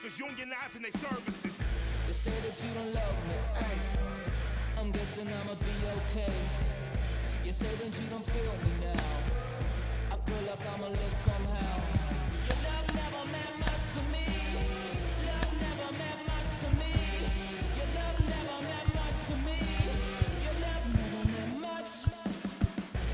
workers unionizing their services. They say that you don't love me, ay. I'm guessing I'ma be okay. You say that you don't feel me now. I feel like I'ma live somehow. Your love never meant much to me. Love never meant much to me. Your love never meant much to me. Your love never meant much.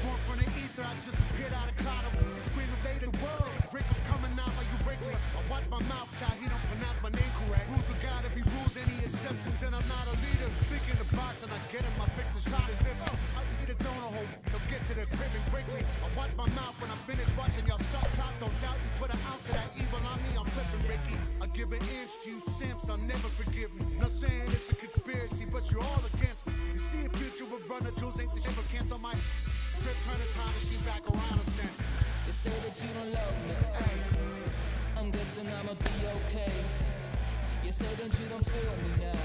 Born from the ether, I just appeared out of Colorado. Screaming, "They the world." Rick was coming out like you Wrigley. I watch my mouth, child. He don't pronounce my name correct. Rules are gotta be rules, any exceptions, and I'm not a leader. Think in the box, and I get him. I fix the shot as if I eat a donut hole. They'll get to the crib and quickly. I watch my mouth when I'm finished watching y'all suck cock. Don't doubt you put an ounce of that evil on me. I'm flipping Ricky. I give an inch to you simps. I'll never forgive me. Not saying it's a conspiracy, but you're all against me. You see a future with runner jewels ain't the shit, but cancel my trip. Turn the time machine back around a sense. They say that you don't love me, ay. I'm guessing I'ma be okay. You say that you don't feel me now.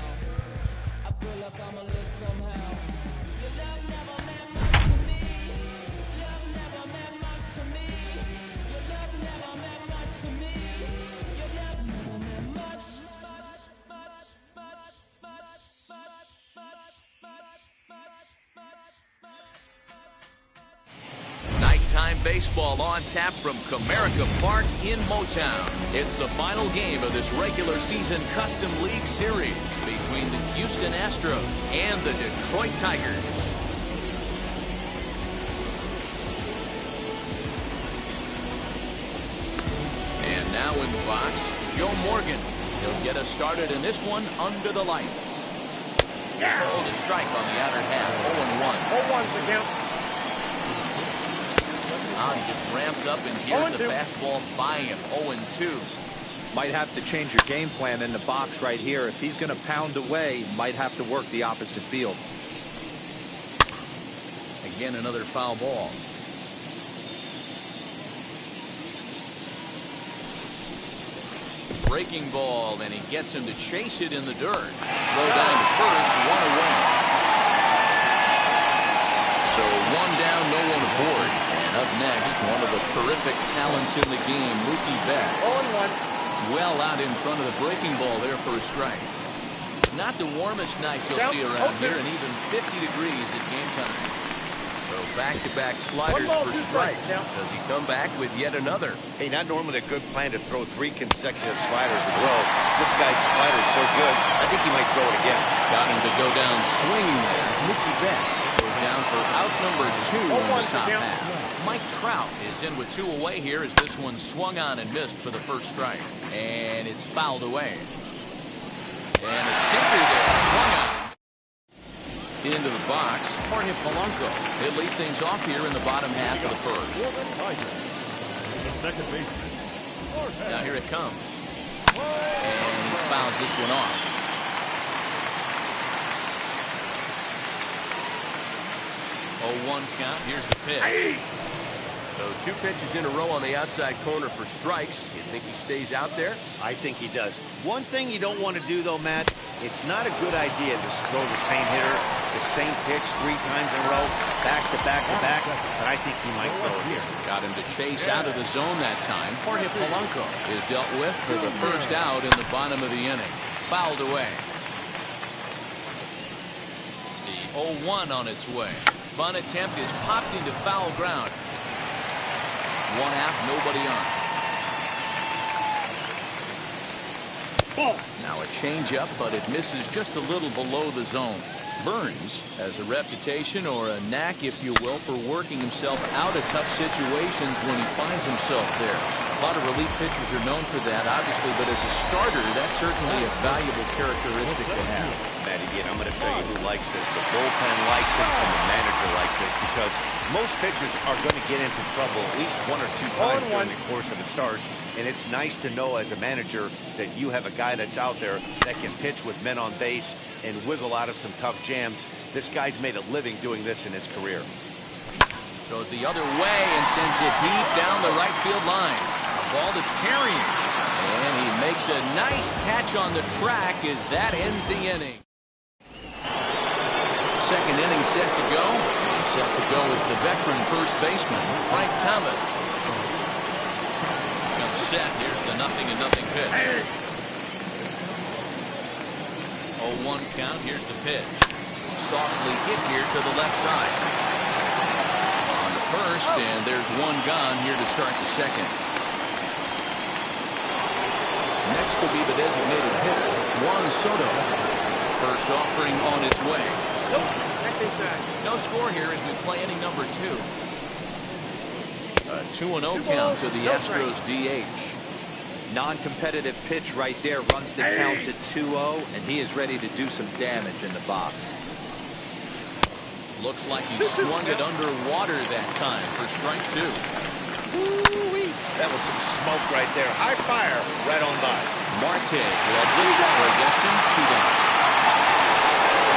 I feel like I'ma live somehow. Your love never meant much to me. Love never meant much to me. Your love never meant much to me. Your love never meant much. Nighttime baseball on tap from Comerica Park in Motown. It's the final game of this regular season Custom League Series between the Houston Astros and the Detroit Tigers. And now in the box, Joe Morgan. He'll get us started in this one under the lights. Hold a strike on the outer half, 0-1. 0-1's the count. He just ramps up, and here's the fastball by him, 0-2. Might have to change your game plan in the box right here. If he's going to pound away, might have to work the opposite field. Again, another foul ball. Breaking ball, and he gets him to chase it in the dirt. Throw down to first, one away. So one down, no one aboard. And up next, one of the terrific talents in the game, Mookie Betts. 0-1. Well out in front of the breaking ball there for a strike. Not the warmest night you'll see around here, and even 50 degrees at game time. So back-to-back sliders for strikes. Does he come back with yet another? Hey, not normally a good plan to throw 3 consecutive sliders in a row. This guy's slider is so good, I think he might throw it again. Got him to go down swinging there. Mookie Betts goes down for out number 2 in the top half. Mike Trout is in with 2 away here as this one swung on and missed for the first strike. And it's fouled away. And a sinker there, swung on. Into the box, Jorge Polanco. He'll lead things off here in the bottom half of the first. Second baseman. Now here it comes. And he fouls this one off. 0-1 count. Here's the pitch. So 2 pitches in a row on the outside corner for strikes. You think he stays out there? I think he does. One thing you don't want to do, though, Matt, it's not a good idea to throw the same hitter, the same pitch 3 times in a row, back to back to back, but I think he might throw it here. Got him to chase out of the zone that time. Jorge Polanco is dealt with for the first out in the bottom of the inning. Fouled away. The 0-1 on its way. Bunt attempt is popped into foul ground. 1 out, nobody on. Now a changeup, but it misses just a little below the zone. Burns has a reputation, or a knack, if you will, for working himself out of tough situations when he finds himself there. A lot of relief pitchers are known for that, obviously, but as a starter, that's certainly a valuable characteristic to have. Matt, again, I'm going to tell you who likes this. The bullpen likes it, and the manager likes this, because most pitchers are going to get into trouble at least 1 or 2 times during the course of a start. And it's nice to know as a manager that you have a guy that's out there that can pitch with men on base and wiggle out of some tough jams. This guy's made a living doing this in his career. Goes the other way and sends it deep down the right field line. A ball that's carrying. And he makes a nice catch on the track as that ends the inning. Second inning set to go. And set to go is the veteran first baseman, Frank Thomas. Set. Here's the 0-0 pitch. 0-1 count. Here's the pitch. Softly hit here to the left side. On the first, and there's one gone here to start the second. Next will be the designated hitter, Juan Soto. First offering on its way. No score here as we play inning number 2. A 2-0 count to the Astros DH. Non-competitive pitch right there runs the count to 2-0, and he is ready to do some damage in the box. Looks like he swung it underwater that time for strike 2. Ooh-wee. That was some smoke right there. High fire right on by. Marte loves it or gets him 2 down.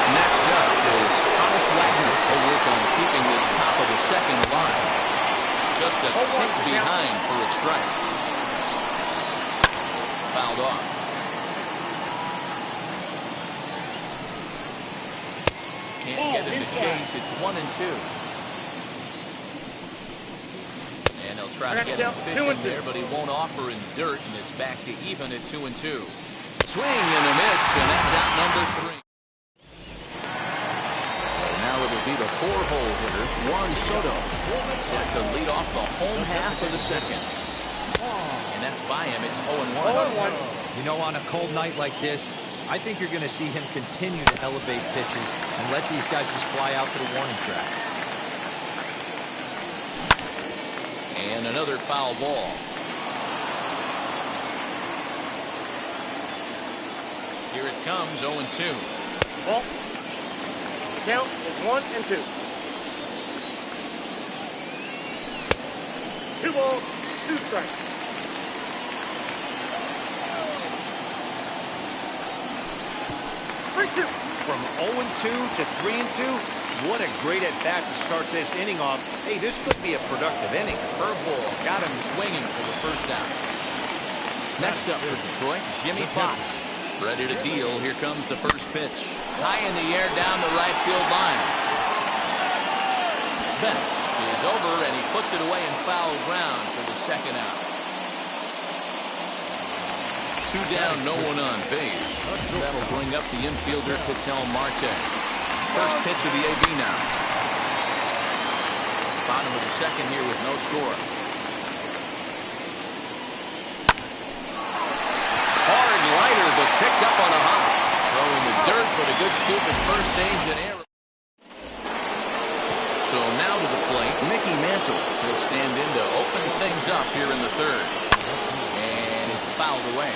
Next up is Thomas Wagner. He'll work on keeping this top of the second line. Just a tick behind for a strike. Fouled off. Can't get him to chase. It's 1-2. And he'll try to get him fishing there, but he won't offer in dirt, and it's back to even at 2-2. Swing and a miss, and that's out number 3. So now it'll be the 4-hole hitter, Juan Soto, set to lead off the home half of the second. And that's by him. It's 0-1. You know, on a cold night like this, I think you're going to see him continue to elevate pitches and let these guys just fly out to the warning track. And another foul ball. Here it comes, 0-2. Ball. Count is 1-2. 2 balls, 2 strikes. From 0-2 to 3-2, what a great at-bat to start this inning off. Hey, this could be a productive inning. Curveball got him swinging for the first out. Next up for Detroit, Jimmy Fox. Ready to deal. Here comes the first pitch. High in the air down the right field line. Betts is over, and he puts it away in foul ground for the second out. 2 down, no one on base. That'll bring up the infielder, Ketel Marte. First pitch of the AB now. Bottom of the second here with no score. Hard liner, but picked up on a hop. Throwing the dirt, but a good scoop at first, saves an error. So now to the plate, Mickey Mantle. He'll stand in to open things up here in the third. And it's fouled away.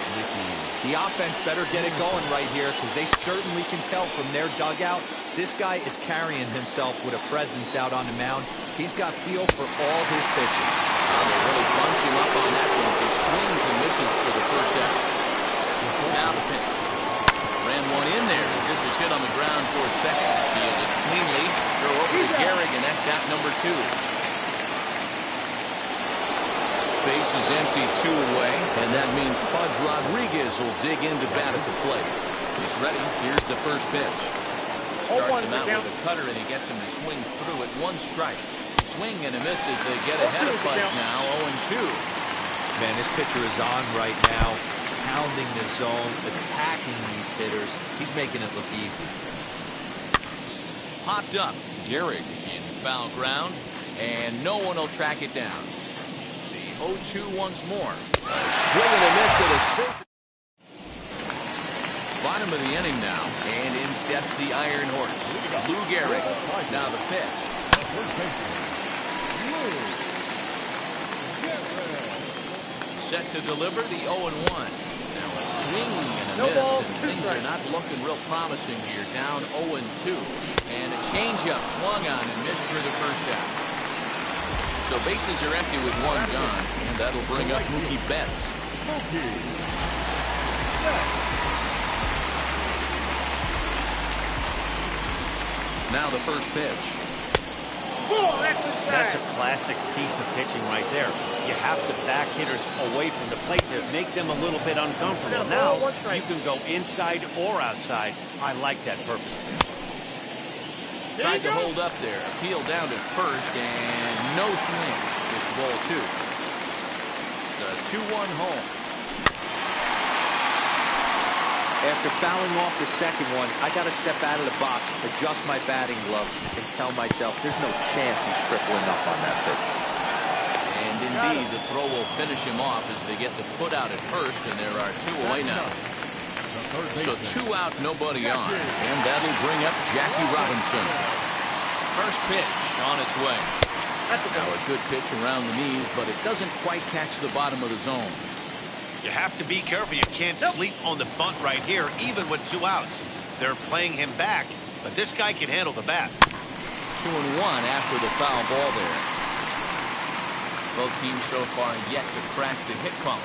The offense better get it going right here because they certainly can tell from their dugout this guy is carrying himself with a presence out on the mound. He's got feel for all his pitches. They really bunch him up on that one. He swings and misses for the first out. Now the pitch. Ran one in there. This is hit on the ground towards second. Fielded cleanly. Throw over to Gehrig, and that's out number 2. Base is empty, 2 away, and that means Pudge Rodriguez will dig into bat at the plate. He's ready. Here's the first pitch. Starts him out with a cutter, and he gets him to swing through at 1 strike. Swing and a miss as they get ahead of Pudge now, 0-2. Man, this pitcher is on right now, pounding the zone, attacking these hitters. He's making it look easy. Popped up. Gehrig in foul ground, and no one will track it down. 0-2 once more. A swing and a miss at a safe. Bottom of the inning now, and in steps the Iron Horse, Lou Gehrig. Now the pitch. Set to deliver the 0-1. Now a swing and a miss, and things are not looking real promising here. Down 0-2, and a changeup swung on and missed for the first out. So bases are empty with 1 gone, and that'll bring up Mookie Betts. Now the first pitch. That's a classic piece of pitching right there. You have to back hitters away from the plate to make them a little bit uncomfortable. Now you can go inside or outside. I like that purpose pitch. Tried to hold up there. Appeal down to first, and no swing. It's ball 2. It's a 2-1 home. After fouling off the second one, I got to step out of the box, adjust my batting gloves, and tell myself there's no chance he's tripling up on that pitch. And indeed, the throw will finish him off as they get the put out at first, and there are 2 away now. So 2 out, nobody on, and that'll bring up Jackie Robinson. First pitch on its way. Now a good pitch around the knees, but it doesn't quite catch the bottom of the zone. You have to be careful. You can't sleep on the bunt right here, even with 2 outs. They're playing him back, but this guy can handle the bat. 2-1 after the foul ball there. Both teams so far yet to crack the hit column.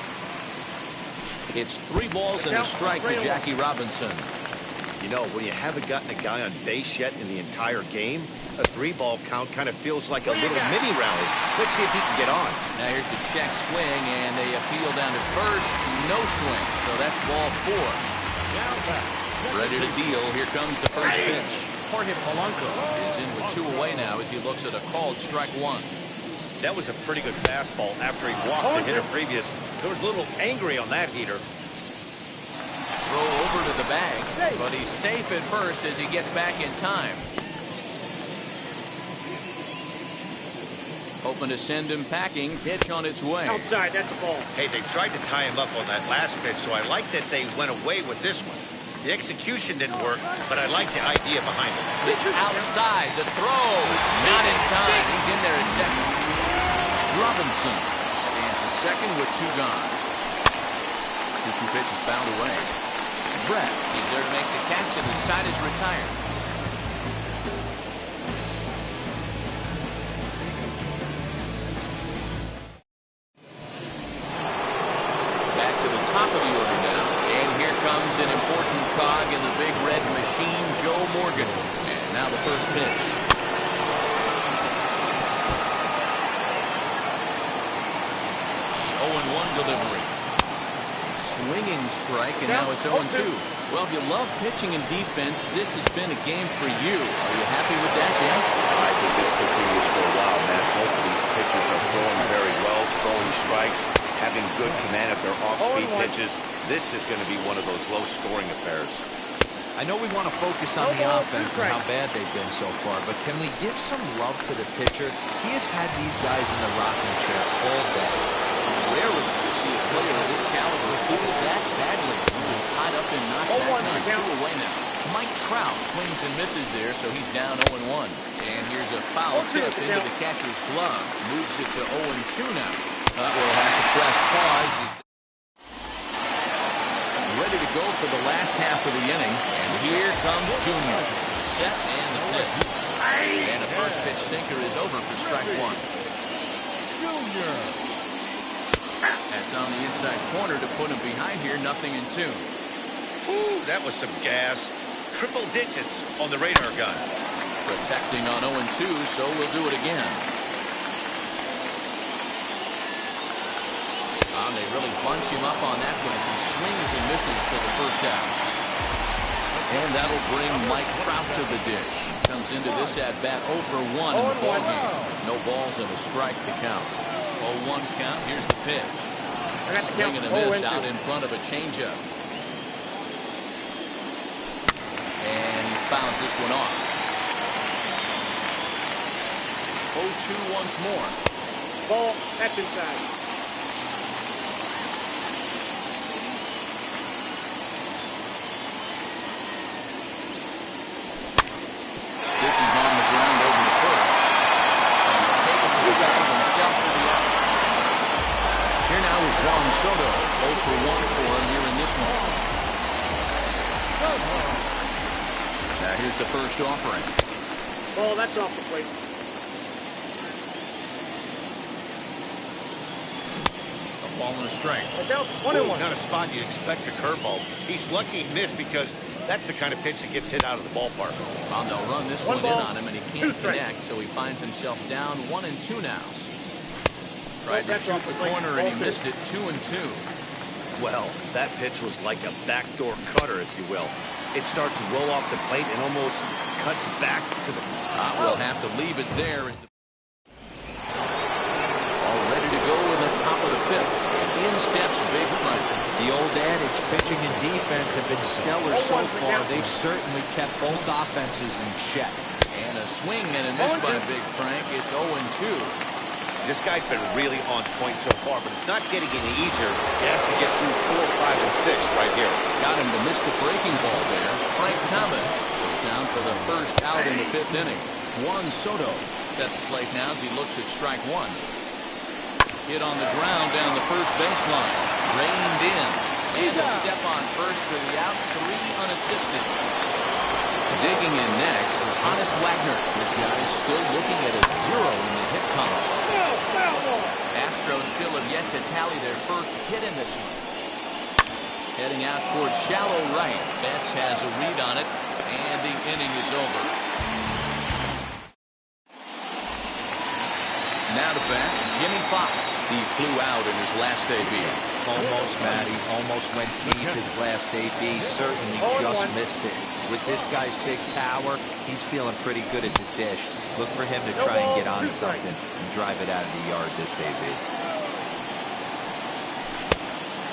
It's 3 balls and a strike to Jackie Robinson. You know, when you haven't gotten a guy on base yet in the entire game, a 3-ball count kind of feels like a little mini rally. Let's see if he can get on. Now here's the check swing, and they appeal down to first. No swing, so that's ball 4. Ready to deal. Here comes the first pitch. Jorge Polanco is in with 2 away now as he looks at a called strike 1. That was a pretty good fastball after he walked the hitter previous. There was a little angry on that heater. Throw over to the bag, but he's safe at first as he gets back in time. Hoping to send him packing. Pitch on its way. Outside, that's the ball. Hey, they tried to tie him up on that last pitch, so I like that they went away with this one. The execution didn't work, but I like the idea behind it. Pitch outside, the throw. Not in time. He's in there at second. Robinson stands at second with 2 gone. 2-2 pitch is fouled away. Brett is there to make the catch, and the side is retired. Back to the top of the order now, and here comes an important cog in the big red machine, Joe Morgan. And now the first pitch. 0-1 delivery. Swinging strike, and now it's 0-2. Well, if you love pitching and defense, this has been a game for you. Are you happy with that, Dan? I think this continues for a while, Matt. Both of these pitchers are throwing very well, throwing strikes, having good command of their off-speed pitches. This is going to be one of those low-scoring affairs. I know we want to focus on the offense and how bad they've been so far, but can we give some love to the pitcher? He has had these guys in the rocking chair all day. Rarely do you see a player of this caliber feel that badly. He was tied up and knocked that time. 2 away now. Mike Trout swings and misses there, so he's down 0-1. And here's a foul tip into the catcher's glove. Moves it to 0-2 now. We'll have to press pause. Ready to go for the last half of the inning. And here comes Junior. Set and the pitch. And a first pitch sinker is over for strike 1. Junior. That's on the inside corner to put him behind here. 0-2. Ooh, that was some gas. Triple digits on the radar gun. Protecting on 0-2, so we'll do it again. They really bunch him up on that one as he swings and misses for the first out. And that'll bring Mike Trout to the dish. Comes into this at-bat 0 for 1 in the ballgame. No balls and a strike to count. 0-1 count. Here's the pitch. Swing and a miss out in front of a changeup. And he fouls this one off. 0-2 once more. Ball, that's inside. This is on the ground over to first. And he'll take it to the bag himself for the out. Here now is Juan Soto. 0 for 1 for him here in this one. Now here's the first offering. Ball, that's off the plate. A ball and a strike. Ooh, not a spot you'd expect a curveball. He's lucky he missed because that's the kind of pitch that gets hit out of the ballpark. Well, they'll run this one in on him, and he can't connect, so he finds himself down 1-2 now. Tried to shoot the corner, and he missed it. 2-2. Well, that pitch was like a backdoor cutter, if you will. It starts to roll off the plate and almost cuts back to the... We'll have to leave it there. All ready to go in the top of the 5th. In steps Big Frank. The old adage, pitching and defense have been stellar so far. They've certainly kept both offenses in check. And a swing and a miss by Big Frank. It's 0-2. This guy's been really on point so far, but it's not getting any easier. He has to get through 4, 5, and 6 right here. Got him to miss the breaking ball there. Frank Thomas goes down for the first out in the 5th inning. Juan Soto set the plate now as he looks at strike one. Hit on the ground down the first baseline. Reined in. And a step on first for the out. 3 unassisted. Digging in next, Honus Wagner. This guy is still looking at a 0 in the hit column. Astros still have yet to tally their first hit in this one. Heading out towards shallow right. Betts has a read on it, and the inning is over. Now to bat, Jimmy Fox. He flew out in his last AB. Almost, Matty. Almost went deep his last AB. Certainly just missed it. With this guy's big power, he's feeling pretty good at the dish. Look for him to try and get on something and drive it out of the yard this AB.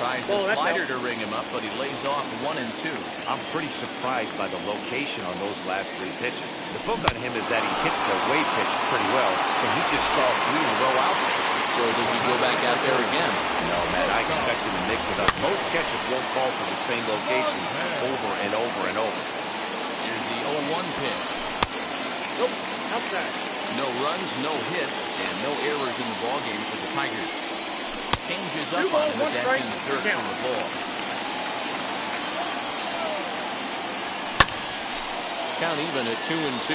Tries the slider to ring him up, but he lays off 1 and 2. I'm pretty surprised by the location on those last 3 pitches. The book on him is that he hits the way pitch pretty well, and he just saw 3 in a row out there. So does he go back out there again? No, man, I expect him to mix it up. Most catchers won't call for the same location over and over and over. Here's the 0-1 pitch. Nope, outside. No runs, no hits, and no errors in the ballgame for the Tigers. Changes up on him, but that's in the dirt from the ball. Count even at 2 and 2.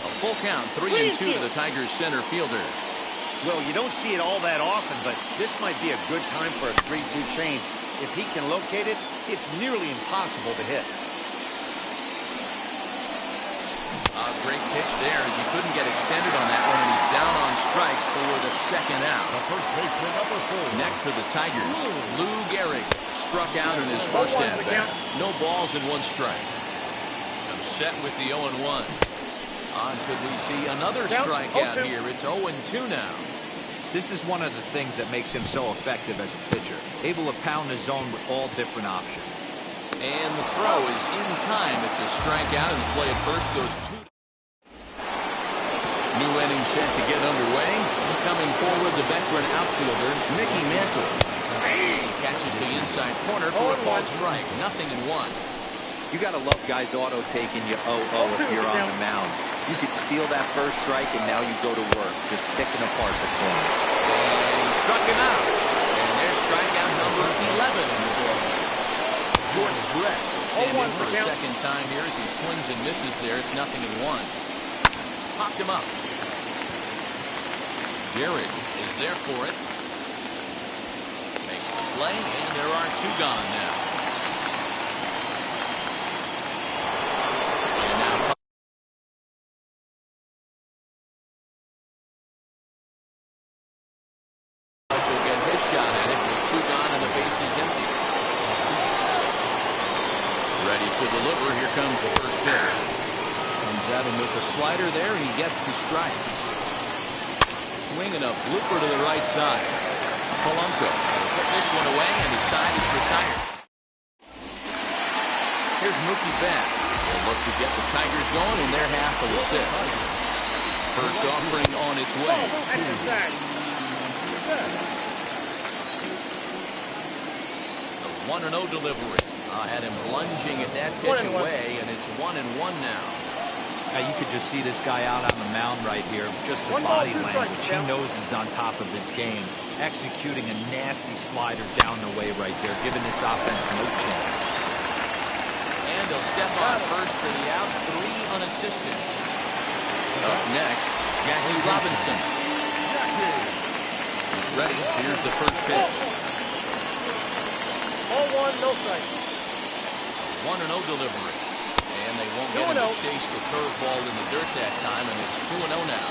A full count, 3 and 2 to the Tigers center fielder. Well, you don't see it all that often, but this might be a good time for a 3-2 change. If he can locate it, it's nearly impossible to hit. A great pitch there as he couldn't get extended on that one, and he's down on strikes for the second out. Next for the Tigers, Lou Gehrig struck out in his first at-bat. No balls and 1 strike. I'm set with the 0-1. Could we see another strikeout here? It's 0-2 now. This is one of the things that makes him so effective as a pitcher. Able to pound the zone with all different options. And the throw is in time. It's a strikeout, and the play at first goes 2. New inning set to get underway. Coming forward, the veteran outfielder, Mickey Mantle. He catches the inside corner for a ball strike. 0-1. You got to love guys auto-taking you 0-0 if you're on the mound. You could steal that first strike, and now you go to work, just picking apart the corners. And he struck him out. And there's strikeout number 11 in the ball. George Brett will stand in for a second time here as he swings and misses there. It's 0-1. Popped him up. Gehrig is there for it. Makes the play, and there are 2 gone now. And now will get his shot at it with 2 gone and the bases empty. Ready to deliver. Here comes the first pitch. Comes at him with the slider there, and he gets the strike. Swinging a blooper to the right side. Polanco will put this one away, and his side is retired. Here's Mookie Betts. They'll look to get the Tigers going in their half of the 6th. First offering on its way. The 1-0 delivery. Had him lunging at that pitch away, and it's 1-1 now. You could just see this guy out on the mound right here. Just the body language. He knows he's on top of his game. Executing a nasty slider down the way right there, giving this offense no chance. And he'll step on first for the out. 3 unassisted. Up next, Jackie Robinson. He's ready. Here's the first pitch. 0-1, no strike. 1-0 delivery. And they won't get him to chase the curveball in the dirt that time, and it's 2-0 now.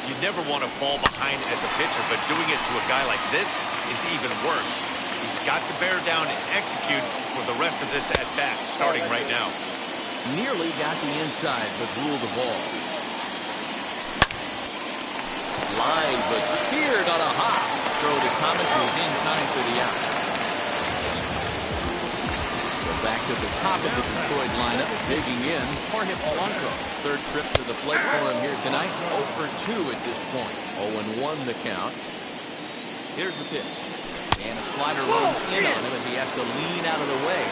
You never want to fall behind as a pitcher, but doing it to a guy like this is even worse. He's got to bear down and execute for the rest of this at-bat, starting right now. Nearly got the inside, but ruled the ball. line, but speared on a hop. Throw to Thomas, who's in time for the out. So back to the top of the Detroit lineup, digging in, Jorge Polanco. Third trip to the plate for him here tonight. 0 for 2 at this point. 0-1 the count. Here's the pitch. And a slider runs in on him as he has to lean out of the way.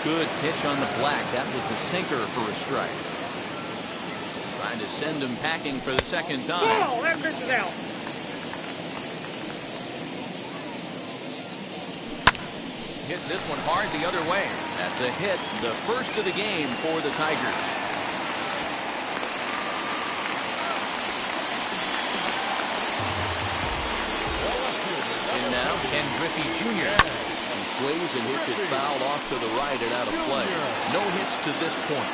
Good pitch on the black. That was the sinker for a strike. Trying to send him packing for the second time. Oh, that pitch is out. Hits this one hard the other way. That's a hit. The first of the game for the Tigers. And now Ken Griffey Jr. Sways and hits it foul off to the right and out of play. No hits to this point.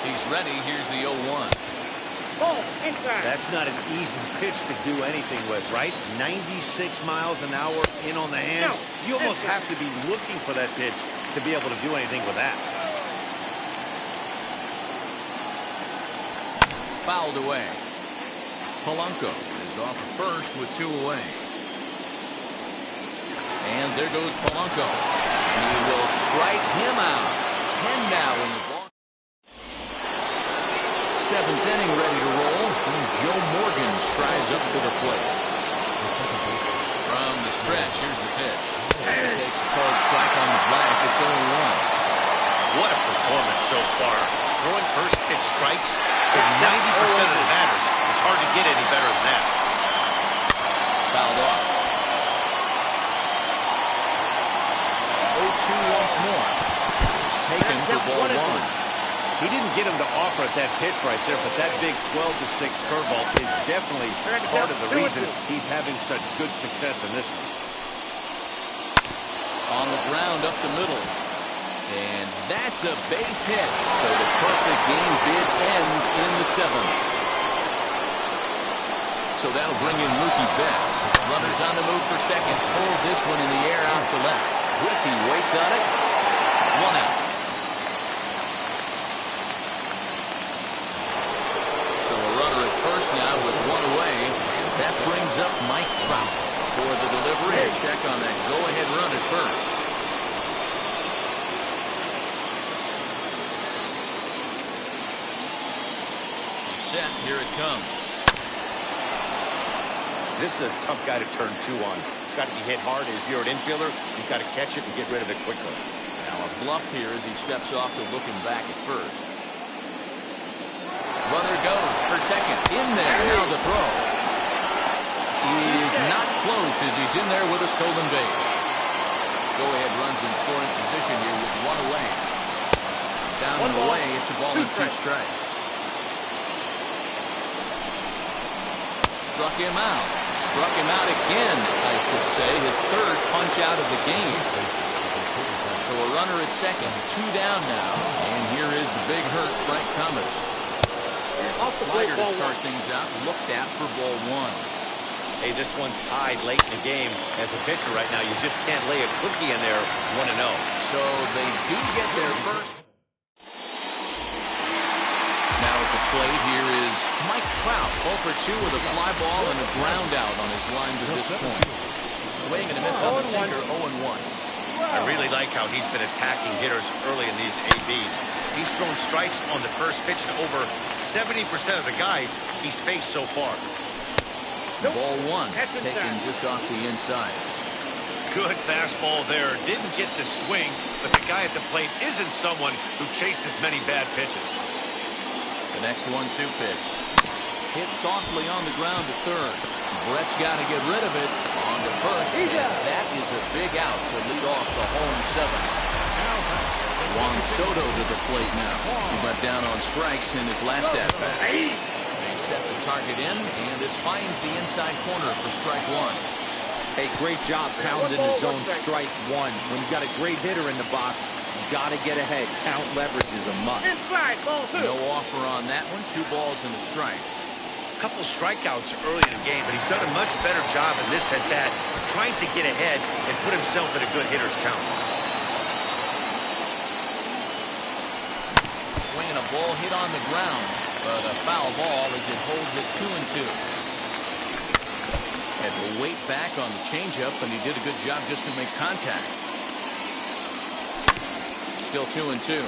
He's ready. Here's the 0-1. Oh, inside. That's not an easy pitch to do anything with, right? 96 miles an hour in on the hands. You almost have to be looking for that pitch to be able to do anything with that. Fouled away. Polanco is off at first with 2 away. And there goes Polanco. And he will strike him out. 10 now in the ball. 7th inning ready to roll. And Joe Morgan strides up to the plate. From the stretch, here's the pitch. As he takes a cold strike on the black, it's 0-1. What a performance so far. Throwing first pitch strikes to 90% of the batters. It's hard to get any better than that. Fouled off. 0-2 once more. It's taken for ball 1. He didn't get him to offer at that pitch right there, but that big 12-6 curveball is definitely part of the reason he's having such good success in this one. On the ground up the middle. And that's a base hit. So the perfect game bid ends in the 7th. So that'll bring in Mookie Betts. Runners on the move for second. Pulls this one in the air out to left. Griffey waits on it. 1 out. So a runner at first now with 1 away. That brings up Mike Trout for the delivery. A check on that go-ahead run at first. Set. Here it comes. This is a tough guy to turn 2 on. It's got to be hit hard, and if you're an infielder, you've got to catch it and get rid of it quickly. Now a bluff here as he steps off to looking back at first. Runner goes for second. In there. Now the throw. He is not close as he's in there with a stolen base. Go-ahead runs in scoring position here with 1 away. Down and away. It's a ball and 2 strikes. Struck him out. Struck him out again, I should say. His 3rd punch out of the game. So a runner at second. 2 down now. And here is the big hurt, Frank Thomas. Here's the slider to start things out. Looked at for ball 1. Hey, this one's tied late in the game. As a pitcher right now, you just can't lay a cookie in there 1-0. So they do get their first. Now at the plate, here is Mike Trout. 0 for 2 with a fly ball and a ground out on his line to this point. Swing and a miss on the sinker, 0-1. I really like how he's been attacking hitters early in these ABs. He's thrown strikes on the first pitch to over 70% of the guys he's faced so far. Ball 1, taken just off the inside. Good fastball there. Didn't get the swing, but the guy at the plate isn't someone who chases many bad pitches. The next 1-2 pitch. Hit softly on the ground to third. Brett's got to get rid of it on to first. And that is a big out to lead off the home 7th. Juan Soto to the plate now. He went down on strikes in his last at-bat. They set the target in, and this finds the inside corner for strike 1. Hey, great job pounding the zone strike 1. When you've got a great hitter in the box, you got to get ahead. Count leverage is a must. Inside, ball 2. No offer on that one. 2 balls and a strike. A couple strikeouts early in the game, but he's done a much better job in this at-bat trying to get ahead and put himself in a good hitter's count. Swinging a Ball hit on the ground, but a foul ball as it holds it 2-2. Had to wait back on the changeup, and he did a good job just to make contact. Still 2-2.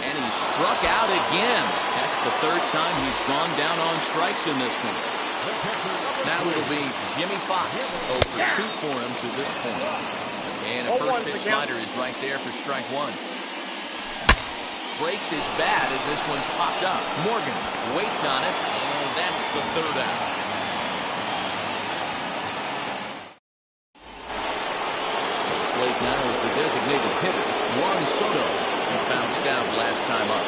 And he struck out again. That's the third time he's gone down on strikes in this one. Now it'll be Jimmy Fox. Over 2 for him to this point. And a first pitch slider is right there for strike 1. Breaks his bat as this one's popped up. Morgan waits on it, and that's the third out. Plate now is the designated hitter, Juan Soto. He bounced out last time up.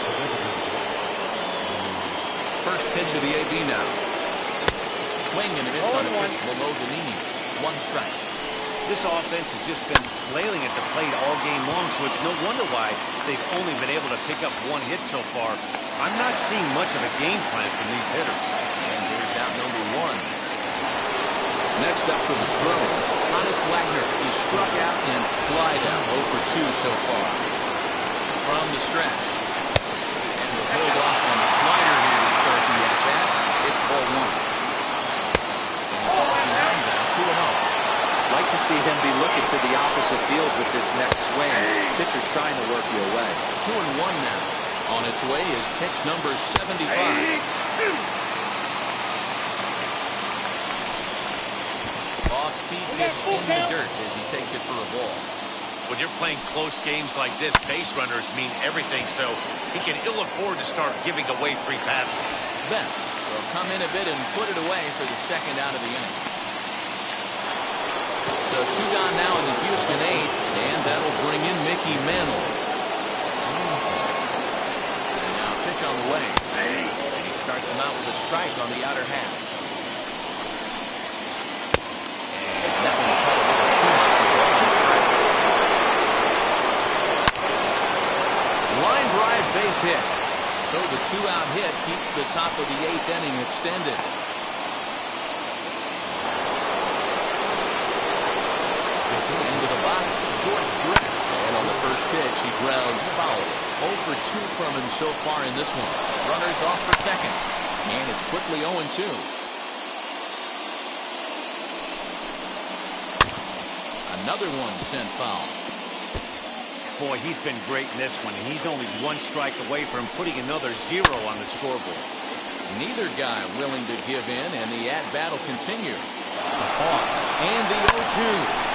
First pitch of the AB now. Swing and a miss on a pitch below the knees. 1 strike. This offense has just been flailing at the plate all game long, so it's no wonder why they've only been able to pick up 1 hit so far. I'm not seeing much of a game plan from these hitters. And here's out number 1. Next up for the Stros, Honus Wagner. He struck out and flied out 0 for 2 so far. From the stretch. And he'll hold off on the slider here to start the at-bat. It's ball 1. And he falls behind now, 2-0. Like to see him be looking to the opposite field with this next swing. Pitcher's trying to work you away. 2-1 now. On its way is pitch number 75. Off-speed pitch in the dirt as he takes it for a ball. When you're playing close games like this, base runners mean everything, so he can ill afford to start giving away free passes. Betts will come in a bit and put it away for the second out of the inning. So 2 gone now in the Houston 8th, and that'll bring in Mickey Mantle. And now pitch on the way. And he starts him out with a strike on the outer half. And that one caught a little too much of ball and strike. Line drive base hit. So the 2-out hit keeps the top of the 8th inning extended. George Brett, and on the first pitch he grounds foul. 0 for 2 from him so far in this one. Runners off for second, and it's quickly 0-2. Another one sent foul. Boy, he's been great in this one, and he's only 1 strike away from putting another 0 on the scoreboard. Neither guy willing to give in, and the at-bat will continue. A pause, and the 0-2.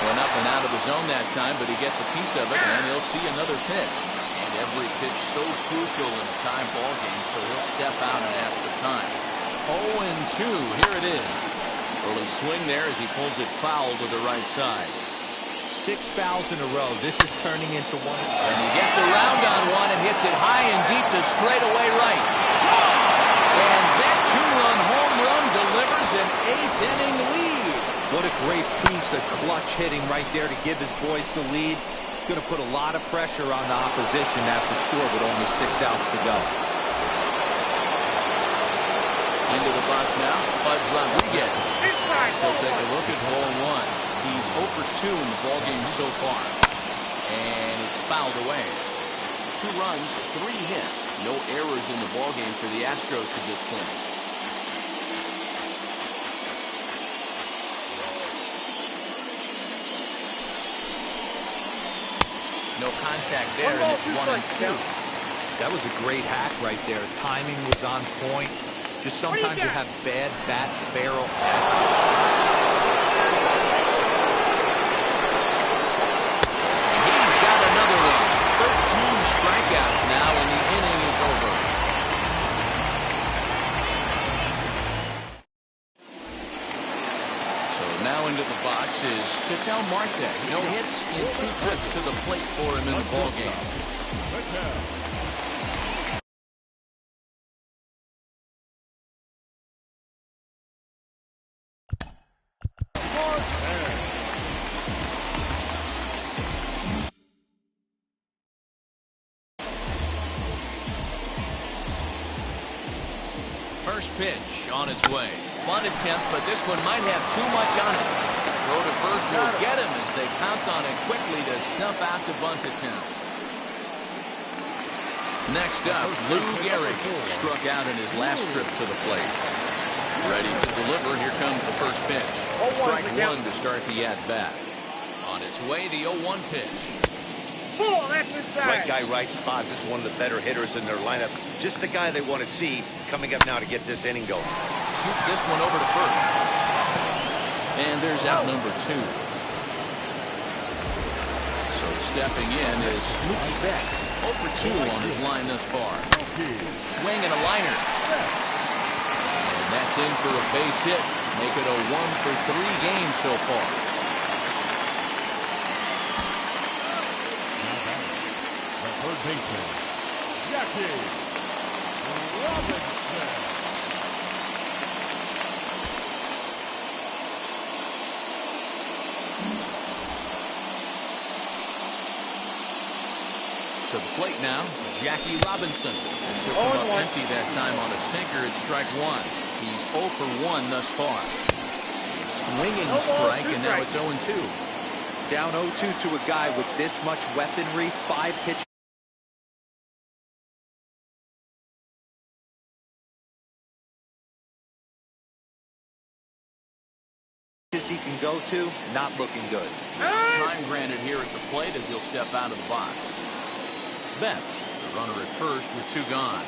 Went up and out of the zone that time, but he gets a piece of it, and he'll see another pitch. And every pitch so crucial in a tie ball game, so he'll step out and ask for time. 0-2, here it is. Early swing there as he pulls it foul to the right side. 6 fouls in a row. This is turning into one. And he gets around on one and hits it high and deep to straightaway right. And that 2-run home run delivers an 8th inning lead. What a great piece of clutch hitting right there to give his boys the lead. Going to put a lot of pressure on the opposition to have to score with only 6 outs to go. Into the box now, Pudge Rodriguez. So take a look at ball 1. He's 0 for 2 in the ballgame so far. And it's fouled away. 2 runs, 3 hits. No errors in the ballgame for the Astros to this point. No contact there, and it's 1-2. That was a great hack right there. Timing was on point. Just sometimes you have bad bat barrel hacks. He's got another one. 13 strikeouts now, and the inning is over. Now into the box is Ketel Marte. No hits in 2 trips to the plate for him in the ballgame. First pitch on its way. Bunt attempt, but this one might have too much on it. Throw to first will get him as they pounce on it quickly to snuff out the bunt attempt. Next up, Lou Gehrig struck out in his last trip to the plate. Ready to deliver. Here comes the first pitch. Strike one to start the at-bat. On its way, the 0-1 pitch. Pull, that's inside. Right guy, right spot. This is one of the better hitters in their lineup. Just the guy they want to see coming up now to get this inning going. Shoots this one over to first. And there's out number 2. So stepping in is Mookie Betts. 0 for 2 on his line thus far. Swing and a liner. And that's in for a base hit. Make it a 1 for 3 game so far. Third baseman, Jackie Robinson. To the plate now, Jackie Robinson. This will come up empty that time on a sinker at strike 1. He's 0 for 1 thus far. Swinging strike, and now it's 0-2. Down 0-2 to a guy with this much weaponry, 5 pitches. He can go to, not looking good. Time granted here at the plate as he'll step out of the box. Betts, the runner at first with 2 gone.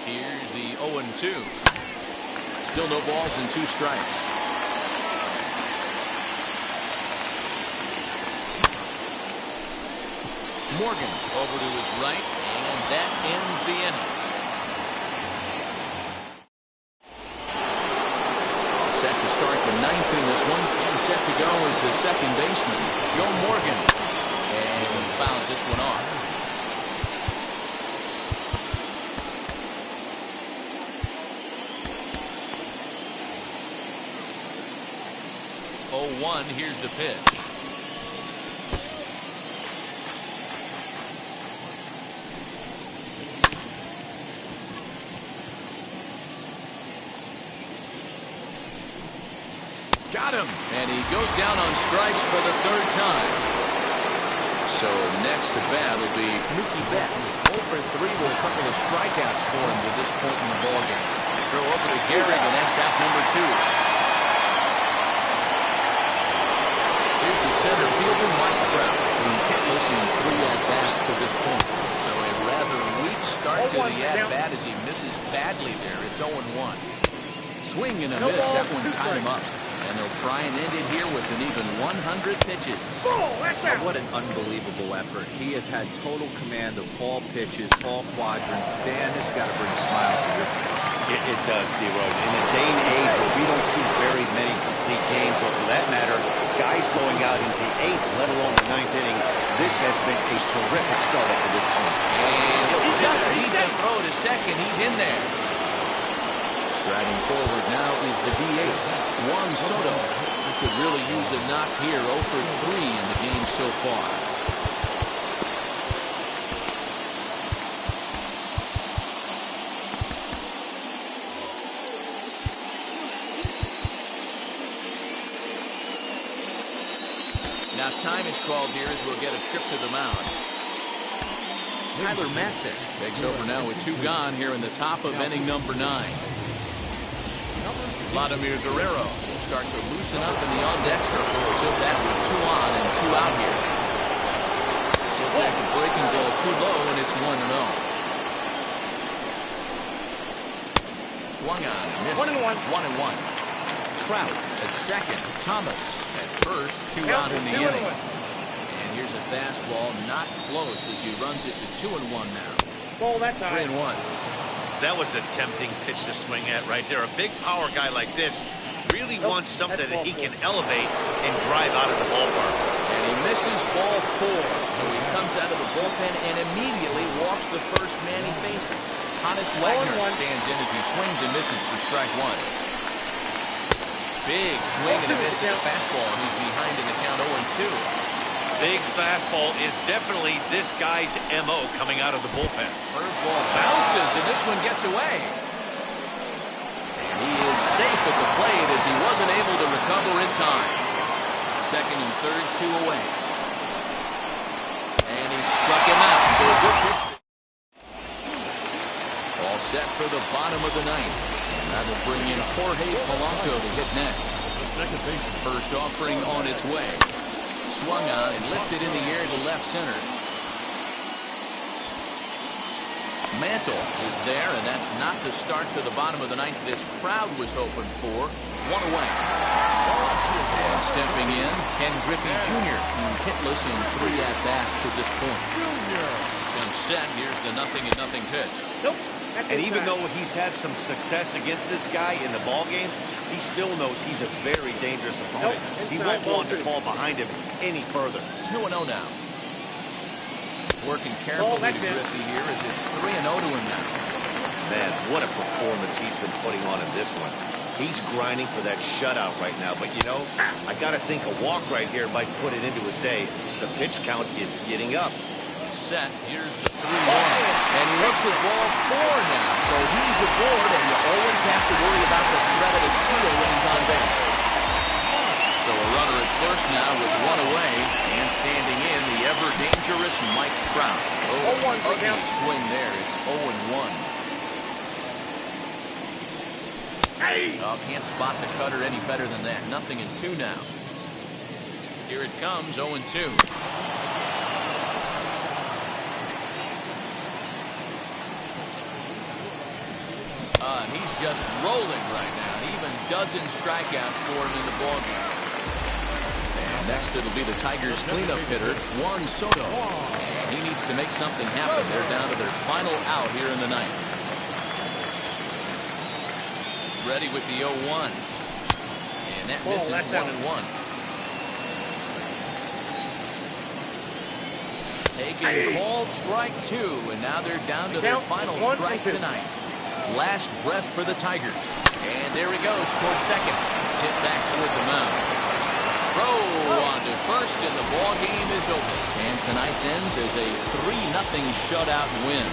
Here's the 0-2. Still no balls and 2 strikes. Morgan over to his right, and that ends the inning. Set to start the 9th in this one, and set to go is the second baseman, Joe Morgan, and fouls this one off. Oh, 1, here's the pitch. Got him, and he goes down on strikes for the 3rd time. So next to bat will be Mookie Betts. 0 for 3 with a couple of strikeouts for him to this point in the ballgame. Throw over to Gehrig, and that's out number 2. Here's the center fielder, Mike Trout. He's hitless in 3 at-bats to this point. So a rather weak start to the at-bat as he misses badly there. It's 0-1. Swing and a miss. That one tied him up. And they'll try and end it here with an even 100 pitches. What an unbelievable effort. He has had total command of all pitches, all quadrants. Dan, this has got to bring a smile to your face. It does, D-Roy. In a day and age where we don't see very many complete games, or for that matter, guys going out into the 8th, let alone the 9th inning, this has been a terrific start up to this point. And he'll just need to throw to second. He's in there. Striding forward now is the DH, Juan Soto. He could really use a knock here. 0 for 3 in the game so far. Now time is called here as we'll get a trip to the mound. Tyler Matzek takes over now with 2 gone here in the top of inning number 9. Vladimir Guerrero will start to loosen up in the on-deck circle. So that with 2 on and 2 out here. This will take the breaking ball too low, and it's 1-0. Swung on, missed. 1-1. Trout at second. Thomas at first. 2 out in the inning. And here's a fastball, not close as he runs it to 2-1 now. 3-1. That was a tempting pitch to swing at right there. A big power guy like this really wants something that he can elevate and drive out of the ballpark. And he misses ball 4. So he comes out of the bullpen and immediately walks the first man he faces. Hannes Wagner stands in as he swings and misses for strike 1. Big swing and a miss at the fastball, and he's behind in the count 0-2. big fastball is definitely this guy's MO coming out of the bullpen. Curveball bounces, and this one gets away. And he is safe at the plate as he wasn't able to recover in time. Second and third, 2 away. And he struck him out, so a good pitch. All set for the bottom of the ninth. And that'll bring in Jorge Polanco to hit next. First offering on its way. Swung on and lifted in the air to left center. Mantle is there, and that's not the start to the bottom of the ninth this crowd was hoping for. 1 away. And stepping in, Ken Griffey Jr. He's hitless in 3 at-bats to this point. Comes set. Here's the 0-0 pitch. Nope. And even though he's had some success against this guy in the ballgame, he still knows he's a very dangerous opponent. He won't want to fall behind him any further. 2-0 now. Working carefully to Griffey here as it's 3-0 to him now. Man, what a performance he's been putting on in this one. He's grinding for that shutout right now. But, you know, I got to think a walk right here might put it into his day. The pitch count is getting up. Set. Here's the 3-1. And he looks at ball 4 now. So he's aboard, and you always have to worry about the threat of a steal when he's on base. So a runner at first now with 1 away. And standing in, the ever-dangerous Mike Trout. Oh, ugly swing there. It's 0-1. Oh, can't spot the cutter any better than that. 0-2 now. Here it comes, 0-2. And he's just rolling right now. And even dozen strikeouts for him in the ballgame. And next it'll be the Tigers' cleanup hitter, Juan Soto. And he needs to make something happen. They're down to their final out here in the ninth. Ready with the 0-1. And that misses 1-1. Taking called strike 2. And now they're down to their final strike tonight. Last breath for the Tigers. And there he goes toward second. Hit back toward the mound. Throw on to first, and the ball game is over. And tonight's ends is a 3-0 shutout win.